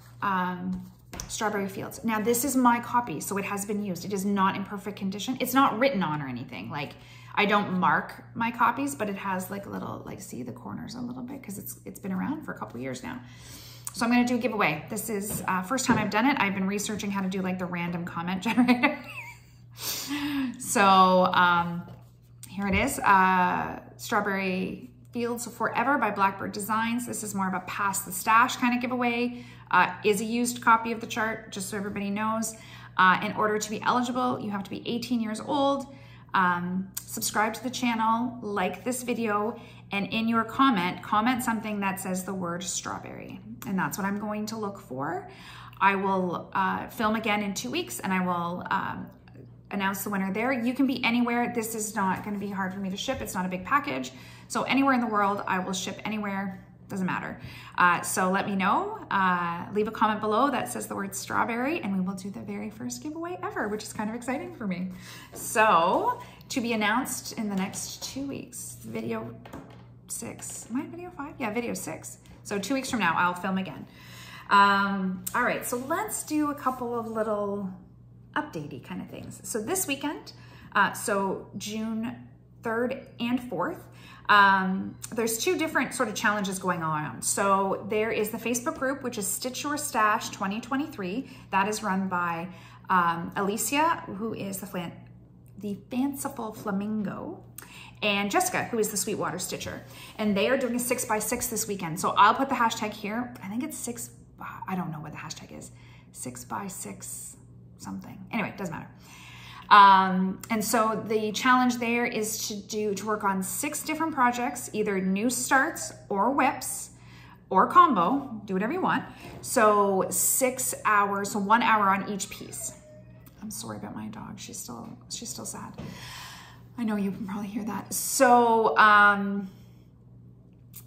Strawberry Fields. Now this is my copy, so it has been used. It is not in perfect condition. It's not written on or anything. Like, I don't mark my copies, but it has like a little, like, see the corners a little bit, because it's been around for a couple years now. So I'm going to do a giveaway. This is first time I've done it. I've been researching how to do like the random comment generator. So here it is, Strawberry Fields Forever by Blackbird Designs. This is more of a pass the stash kind of giveaway. Is a used copy of the chart, just so everybody knows. In order to be eligible, you have to be 18 years old. Subscribe to the channel, like this video, and in your comment something that says the word strawberry. And that's what I'm going to look for. I will film again in 2 weeks, and I will announce the winner there. You can be anywhere. This is not going to be hard for me to ship. It's not a big package. So anywhere in the world, I will ship anywhere. Doesn't matter. So let me know. Leave a comment below that says the word strawberry, and we will do the very first giveaway ever, which is kind of exciting for me. So to be announced in the next 2 weeks, video 6. Am I video 5? Yeah, video 6. So 2 weeks from now, I'll film again. All right, so let's do a couple of little updatey kind of things. So this weekend, so June 3rd and 4th. There's 2 different sort of challenges going on. So there is the Facebook group, which is Stitch Your Stash 2023. That is run by Alicia, who is the Fanciful Flamingo, and Jessica, who is the Sweetwater Stitcher. And they are doing a 6x6 this weekend. So I'll put the hashtag here. I think it's I don't know what the hashtag is. 6x6 something. Anyway, it doesn't matter. And so the challenge there is to work on 6 different projects, either new starts or whips or combo, do whatever you want. So 6 hours, so 1 hour on each piece. I'm sorry about my dog. She's still sad. I know you can probably hear that. So,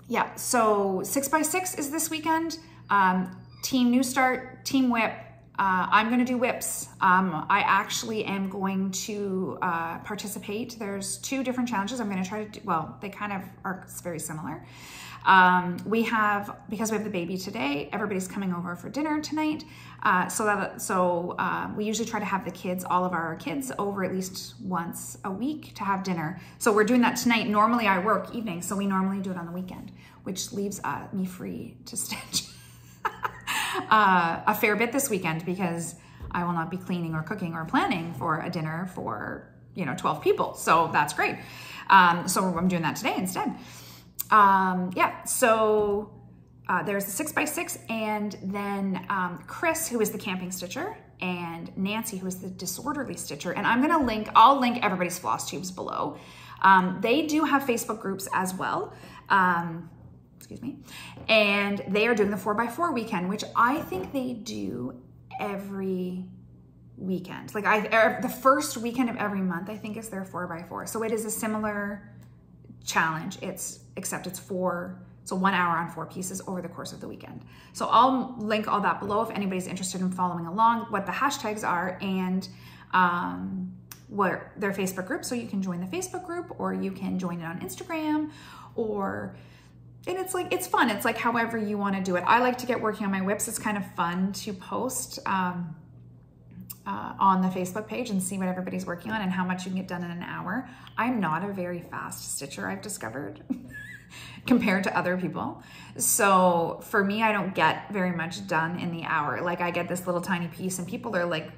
yeah, so 6x6 is this weekend. Team New Start, Team Whip. I'm gonna do whips. I actually am going to participate. There's 2 different challenges I'm gonna try to do. Well, they kind of are very similar. Because we have the baby today, everybody's coming over for dinner tonight. So we usually try to have all of our kids over at least once a week to have dinner. So we're doing that tonight. Normally I work evenings, so we normally do it on the weekend, which leaves me free to stitch a fair bit this weekend, because I will not be cleaning or cooking or planning for a dinner for 12 people. So that's great. So I'm doing that today instead. Yeah, so there's the 6x6, and then Chris, who is the camping stitcher, and Nancy, who is the disorderly stitcher. And I'll link everybody's floss tubes below. They do have Facebook groups as well. Excuse me. And they are doing the 4x4 weekend, which I think they do every weekend. Like the first weekend of every month, I think, is their 4x4. So it is a similar challenge, except it's 1 hour on 4 pieces over the course of the weekend. So I'll link all that below if anybody's interested in following along, what the hashtags are, and what their Facebook group. So you can join the Facebook group, or you can join it on Instagram, and it's fun. It's like however you want to do it. I like to get working on my whips. It's kind of fun to post on the Facebook page and see what everybody's working on and how much you can get done in an hour. I'm not a very fast stitcher, I've discovered, compared to other people. So for me, I don't get very much done in the hour. Like I get this little tiny piece and people are like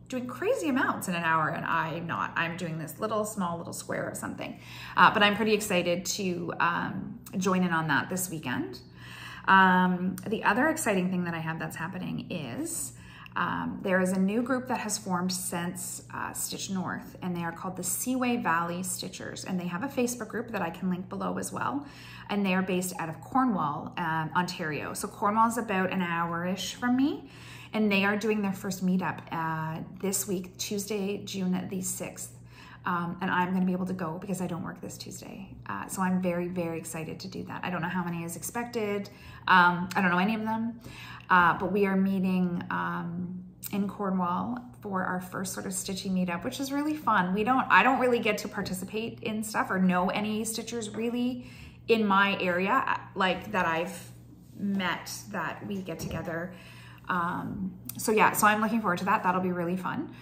doing crazy amounts in an hour, and I'm not. I'm doing this small little square of something. But I'm pretty excited to join in on that this weekend. The other exciting thing that I have that's happening is there is a new group that has formed since Stitch North, and they are called the Seaway Valley Stitchers, and they have a Facebook group that I can link below as well, and they are based out of Cornwall, Ontario. So Cornwall is about an hour-ish from me, and they are doing their first meetup this week, Tuesday, June the 6th. And I'm going to be able to go because I don't work this Tuesday. So I'm very, very excited to do that. I don't know how many is expected. I don't know any of them, but we are meeting in Cornwall for our first sort of stitching meetup, which is really fun. I don't really get to participate in stuff or know any stitchers really in my area, like that I've met that we get together. So yeah, so I'm looking forward to that. That'll be really fun.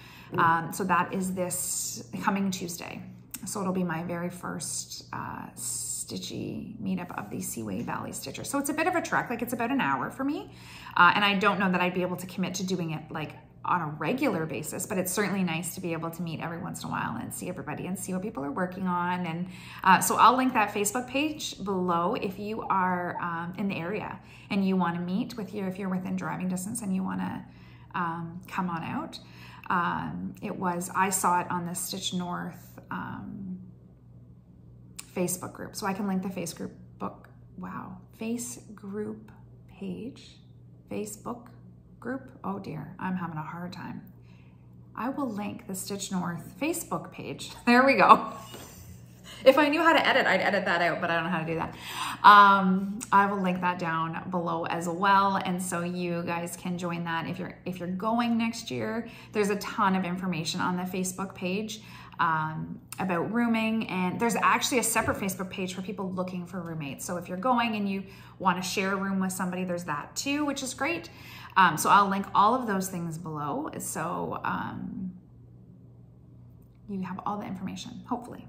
So that is this coming Tuesday. So it'll be my very first stitchy meetup of the Seaway Valley Stitcher. So it's a bit of a trek, like it's about an hour for me. And I don't know that I'd be able to commit to doing it like on a regular basis, but it's certainly nice to be able to meet every once in a while and see everybody and see what people are working on. And so I'll link that Facebook page below if you are in the area and you want to meet with if you're within driving distance and you want to come on out. I saw it on the Stitch North Facebook group. So I can link the Facebook group. Oh dear, I'm having a hard time. I will link the Stitch North Facebook page. There we go. If I knew how to edit, I'd edit that out, but I don't know how to do that. I will link that down below as well. And so you guys can join that if you're going next year. There's a ton of information on the Facebook page about rooming, and there's actually a separate Facebook page for people looking for roommates. So if you're going and you want to share a room with somebody, there's that too, which is great. So I'll link all of those things below. So you have all the information, hopefully.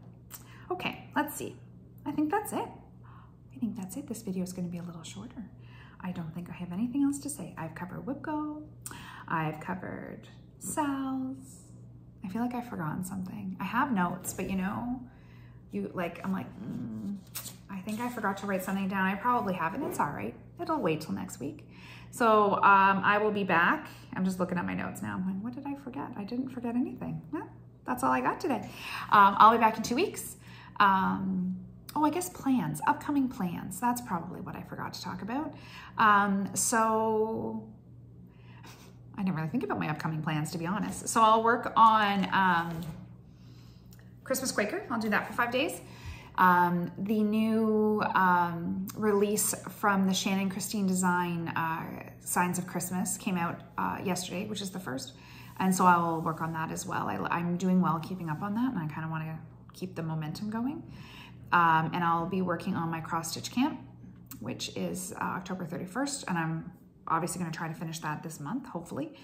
Okay, let's see. I think that's it. I think that's it. This video is going to be a little shorter. I don't think I have anything else to say. I've covered WIPGO. I've covered Sal's. I feel like I've forgotten something. I have notes, but you know, I'm like, I think I forgot to write something down. I probably haven't. It's all right. It'll wait till next week. So I will be back. I'm just looking at my notes now. I'm like, what did I forget? I didn't forget anything. Yeah, that's all I got today. I'll be back in 2 weeks. Oh, I guess plans, upcoming plans. That's probably what I forgot to talk about. So I didn't really think about my upcoming plans, to be honest. So I'll work on Christmas Quaker. I'll do that for 5 days. The new release from the Shannon Christine design, Signs of Christmas, came out yesterday, which is the first. And so I will work on that as well. I'm doing well keeping up on that, and I kind of want to keep the momentum going. And I'll be working on my cross stitch camp, which is October 31st. And I'm obviously going to try to finish that this month, hopefully.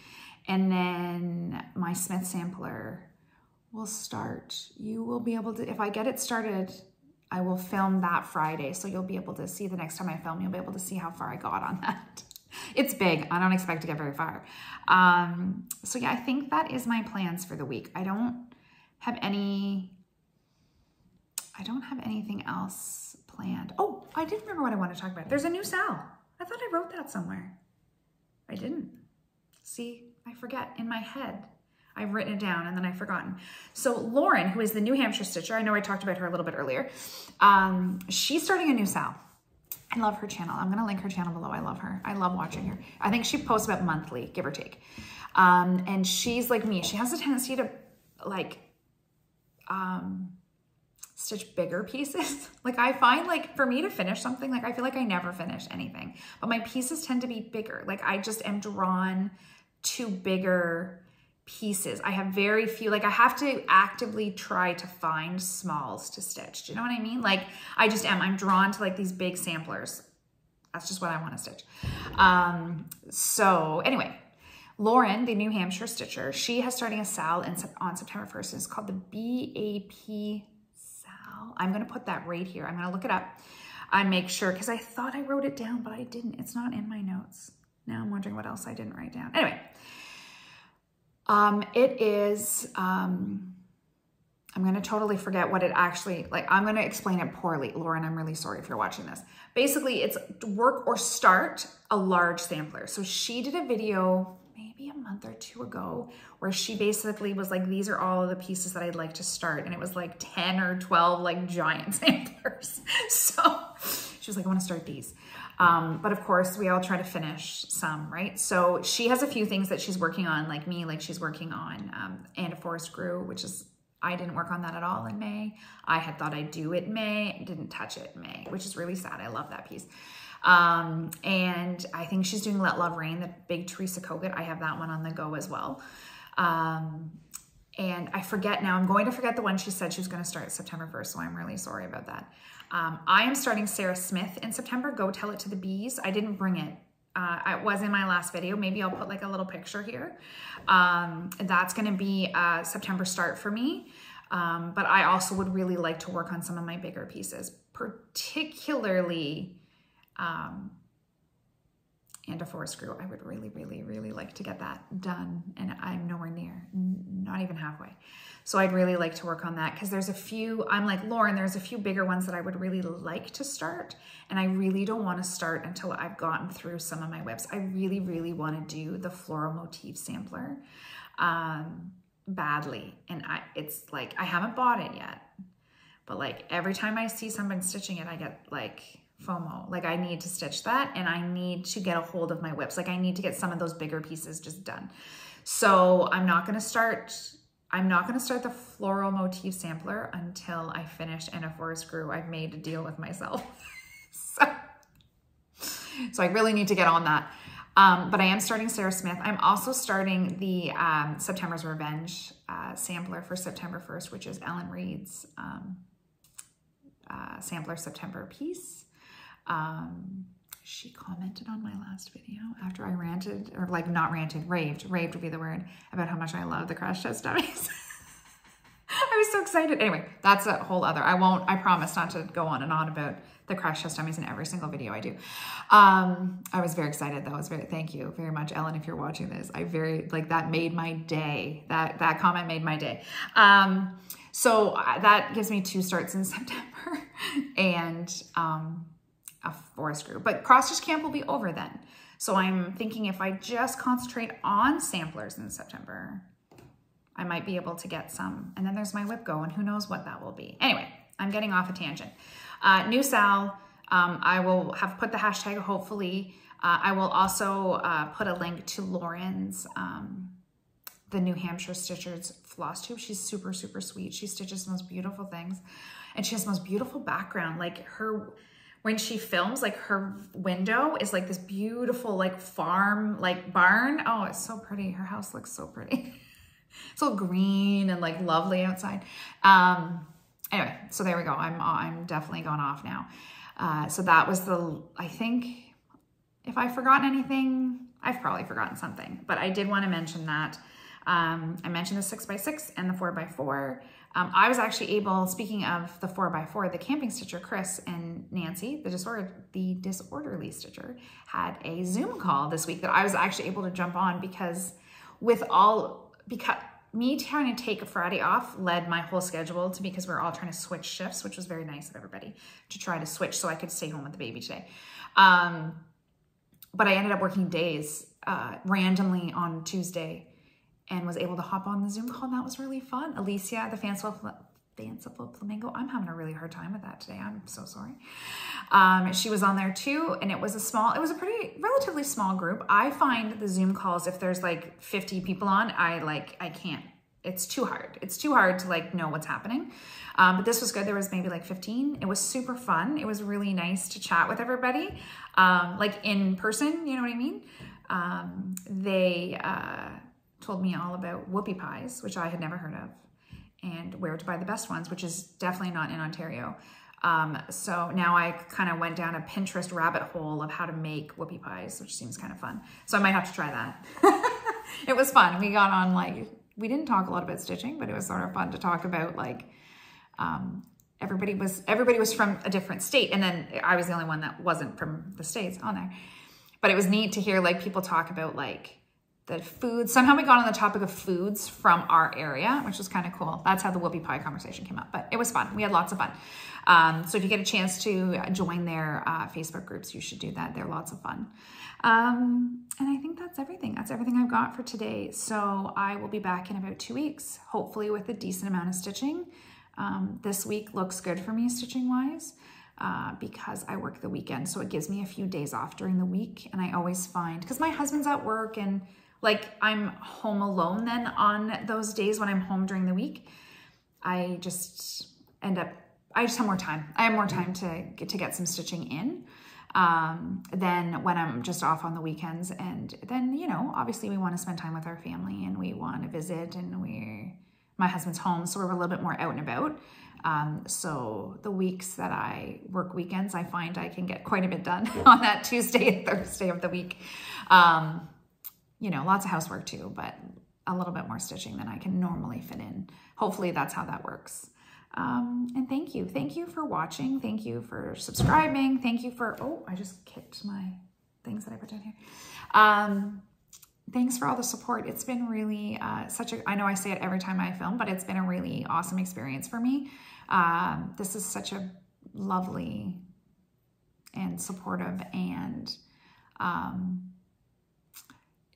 And then my Smith sampler will start. You will be able to, if I get it started, I will film that Friday. So you'll be able to see the next time I film, you'll be able to see how far I got on that. It's big. I don't expect to get very far. So yeah, I think that is my plans for the week. I don't have anything else planned. Oh, I did remember what I want to talk about. There's a new Sal. I thought I wrote that somewhere. I didn't. See, I forget in my head. I've written it down and then I've forgotten. So Lauren, who is the New Hampshire stitcher, I know I talked about her a little bit earlier. She's starting a new Sal. I love her channel. I'm going to link her channel below. I love her. I love watching her. I think she posts about monthly, give or take. And she's like me. She has a tendency to like, stitch bigger pieces. Like I find like for me to finish something, like I feel like I never finish anything, but my pieces tend to be bigger. Like I just am drawn to bigger pieces. I have very few, like I have to actively try to find smalls to stitch. Do you know what I mean? Like I just am, I'm drawn to like these big samplers. That's just what I want to stitch. So anyway, Lauren, the New Hampshire stitcher, she has starting a Sal on September 1st. It's called the BAP Sal. I'm going to put that right here. I'm going to look it up and make sure, because I thought I wrote it down, but I didn't. It's not in my notes. Now I'm wondering what else I didn't write down. Anyway, it is, I'm going to totally forget what it actually, like, I'm going to explain it poorly. Lauren, I'm really sorry if you're watching this. Basically, it's work or start a large sampler. So she did a video maybe a month or 2 ago where she basically was like, these are all of the pieces that I'd like to start. And it was like 10 or 12 like giant samplers. So she was like, I want to start these. But of course we all try to finish some, right? So she has a few things that she's working on, like me, like she's working on, and a forest grew, which is, I didn't work on that at all in May. I had thought I'd do it in May, didn't touch it in May, which is really sad. I love that piece. And I think she's doing Let Love Rain, the big Teresa Kogut. I have that one on the go as well. And I forget now, I'm going to forget the one she said she was going to start September 1st. So I'm really sorry about that. I am starting Sarah Smith in September. Go Tell It to the Bees. I didn't bring it. It was in my last video. Maybe I'll put like a little picture here. That's going to be a September start for me. But I also would really like to work on some of my bigger pieces, particularly, and a forest grew. I would really, really, really like to get that done. And I'm nowhere near, not even halfway. So I'd really like to work on that because there's a few, I'm like Lauren, there's a few bigger ones that I would really like to start. And I really don't want to start until I've gotten through some of my WIPs. I really, really want to do the floral motif sampler badly. And it's like, I haven't bought it yet, but like every time I see someone stitching it, I get like FOMO. Like I need to stitch that and I need to get a hold of my WIPs. Like I need to get some of those bigger pieces just done. So I'm not going to start the floral motif sampler until I finish And a Forest Grew. I've made a deal with myself. So I really need to get on that. But I am starting Sarah Smith. I'm also starting the September's Revenge sampler for September 1st, which is Ellen Reed's sampler September piece. She commented on my last video after I ranted, or like not ranted, raved would be the word, about how much I love the crash test dummies. I was so excited. Anyway, that's a whole other, I promise not to go on and on about the crash test dummies in every single video I do. I was very excited though. Thank you very much, Ellen, if you're watching this. That made my day. That comment made my day. So that gives me 2 starts in September and a forest group. But cross stitch camp will be over then. So I'm thinking if I just concentrate on samplers in September, I might be able to get some. And then there's my whip go, and who knows what that will be. Anyway, I'm getting off a tangent. New Sal, I will have put the hashtag hopefully. I will also put a link to Lauren's, the New Hampshire Stitchers Flosstube. She's super, super sweet. She stitches the most beautiful things. And she has the most beautiful background. Like when she films, like her window is like this beautiful like farm, like barn. Oh, it's so pretty. Her house looks so pretty. It's all green and like lovely outside. Anyway, so there we go. I'm definitely going off now. So that was I think if I've forgotten anything, I've probably forgotten something, but I did want to mention that. I mentioned the 6x6 and the 4x4. I was actually able, speaking of the 4x4, the camping stitcher, Chris and Nancy, the disorderly stitcher, had a Zoom call this week that I was actually able to jump on because me trying to take a Friday off led my whole schedule to, because we're all trying to switch shifts, which was very nice of everybody to try to switch so I could stay home with the baby today. But I ended up working days randomly on Tuesday and was able to hop on the Zoom call, and that was really fun. Alicia, the fanciful flamingo, I'm having a really hard time with that today. I'm so sorry. She was on there too, and it was a pretty relatively small group. I find the Zoom calls, if there's like 50 people on, I can't. It's too hard. It's too hard to like know what's happening. But this was good. There was maybe like 15. It was super fun. It was really nice to chat with everybody, like in person. You know what I mean? They told me all about whoopie pies, which I had never heard of, and where to buy the best ones, which is definitely not in Ontario. So now I kind of went down a Pinterest rabbit hole of how to make whoopie pies, which seems kind of fun. So I might have to try that. It was fun. We got on we didn't talk a lot about stitching, but it was sort of fun to talk about everybody was from a different state. And then I was the only one that wasn't from the States on there. But it was neat to hear people talk about the food. Somehow we got on the topic of foods from our area, which was kind of cool. That's how the whoopie pie conversation came up, but it was fun. We had lots of fun. So if you get a chance to join their Facebook groups, you should do that. They're lots of fun. And I think that's everything. That's everything I've got for today. So I will be back in about 2 weeks, hopefully with a decent amount of stitching. This week looks good for me stitching wise. Because I work the weekend, so it gives me a few days off during the week. And I always find, because my husband's at work and I'm home alone then on those days when I'm home during the week, I just have more time. I have more time to get some stitching in than when I'm just off on the weekends. And then, obviously we want to spend time with our family and we want to visit, and my husband's home, so we're a little bit more out and about. So the weeks that I work weekends, I find I can get quite a bit done on that Tuesday and Thursday of the week. Lots of housework too, but a little bit more stitching than I can normally fit in. Hopefully that's how that works. And thank you. Thank you for watching. Thank you for subscribing. Thank you for, I just kicked my things that I put down here. Thanks for all the support. It's been really I know I say it every time I film, but it's been a really awesome experience for me. This is such a lovely and supportive and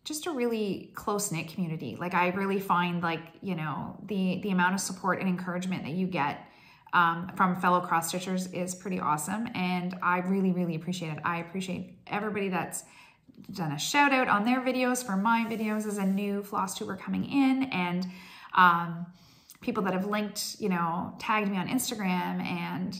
just a really close-knit community. I really find the amount of support and encouragement that you get from fellow cross-stitchers is pretty awesome. And I really, really appreciate it. I appreciate everybody that's done a shout out on their videos for my videos as a new Flosstuber coming in, and people that have linked, tagged me on Instagram, and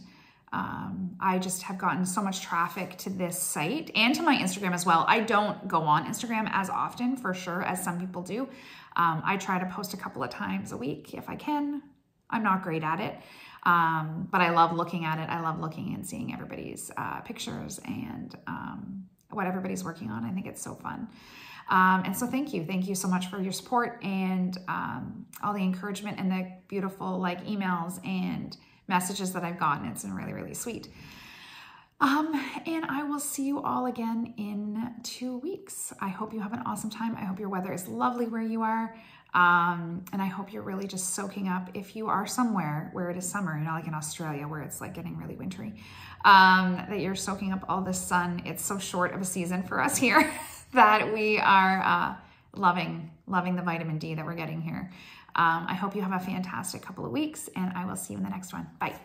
I just have gotten so much traffic to this site and to my Instagram as well. I don't go on Instagram as often, for sure, as some people do. I try to post a couple of times a week if I can. I'm not great at it, but I love looking at it. I love looking and seeing everybody's pictures and what everybody's working on. I think it's so fun. And so thank you so much for your support and all the encouragement and the beautiful like emails and messages that I've gotten. It's been really, really sweet. And I will see you all again in 2 weeks. I hope you have an awesome time. I hope your weather is lovely where you are. And I hope you're really just soaking up, if you are somewhere where it is summer, you know, like in Australia where it's like getting really wintry, that you're soaking up all this sun. It's so short of a season for us here that we are loving the vitamin D that we're getting here. I hope you have a fantastic couple of weeks, and I will see you in the next one. Bye.